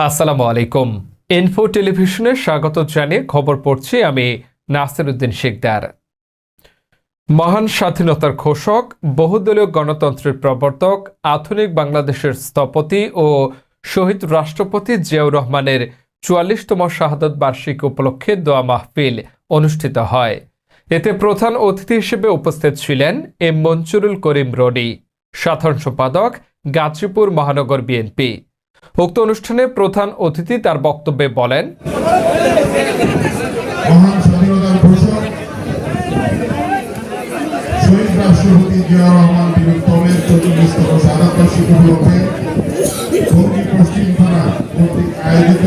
আসসালামু আলাইকুম। ইনফো টেলিভিশনে স্বাগত জানিয়ে খবর পড়ছি আমি নাসিরউদ্দিন শিকদার। মহান স্বাধীনতার ঘোষক, বহুদলীয় গণতন্ত্রের প্রবর্তক, আধুনিক বাংলাদেশের স্থপতি ও শহীদ রাষ্ট্রপতি জিয়াউর রহমানের ৪৪তম শাহাদত বার্ষিকী উপলক্ষে দোয়া মাহফিল অনুষ্ঠিত হয়। এতে প্রধান অতিথি হিসেবে উপস্থিত ছিলেন এম মঞ্জুরুল করিম রনি, সাধারণ সম্পাদক, গাজীপুর মহানগর বিএনপি। উক্ত অনুষ্ঠানে প্রধান অতিথি তার বক্তব্যে বলেন, মহান স্বাধীনতার ঘোষক শহীদ রাষ্ট্রপতি জিয়াউর রহমান বীরত্তমের ৪৪তম শাহাদত বার্ষিকী উপলক্ষে টঙ্গী পশ্চিম থানা কর্তৃক আয়োজিত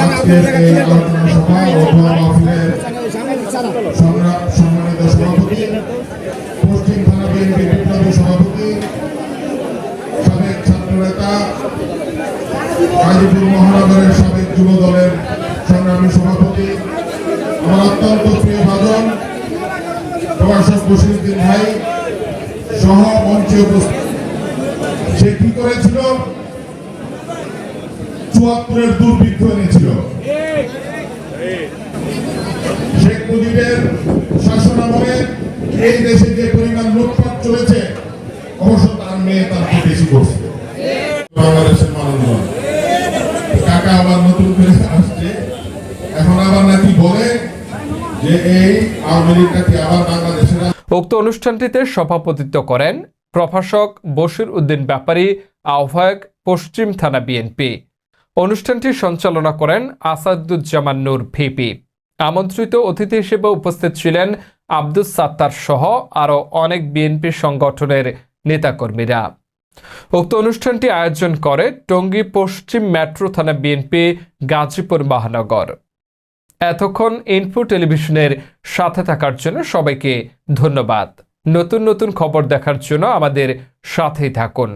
আজকের এই আলোচনা সভা ও দোয়া মাহফিলের সম্মানিত সভাপতি, পশ্চিম থানা বিএনপি বিপ্লবী সভাপতি, সাবেক ছাত্রনেতা, গাজীপুর মহানগরের সাবেক যুব দলের সংগ্রামী সভাপতি, আমার অত্যন্ত প্রিয় ভাজন প্রভাষক বশিরউদ্দিন ভাই সহ মঞ্চে উপস্থিত। সে কি করেছিল? ৭৪-এর দুর্ভিক্ষ এনেছিল। শেখ মুজিবের শাসনামলে এই দেশে যে পরিমাণ লুটপাট চলেছে, অবশ্য তার মেয়ে তার চেয়ে বেশি করছে। বাংলাদেশের মানুষ কাকা আবার নতুন করে আসছে, এখন আবার নাকি বলে যে এই আওয়ামী লীগ নাকি আবার বাংলাদেশের। উক্ত অনুষ্ঠানটিতে সভাপতিত্ব করেন প্রভাষক বশিরউদ্দিন ব্যাপারী, আহ্বায়ক, পশ্চিম থানা বিএনপি। অনুষ্ঠানটি সঞ্চালনা করেন আসাদুজ্জামান নূর ভিপি। আমন্ত্রিত অতিথি হিসেবে উপস্থিত ছিলেন আব্দুস সাত্তার সহ আরও অনেক বিএনপি সংগঠনের নেতাকর্মীরা। উক্ত অনুষ্ঠানটি আয়োজন করে টঙ্গী পশ্চিম মেট্রো থানা বিএনপি, গাজীপুর মহানগর। এতক্ষণ ইনফো টেলিভিশনের সাথে থাকার জন্য সবাইকে ধন্যবাদ। নতুন নতুন খবর দেখার জন্য আমাদের সাথেই থাকুন।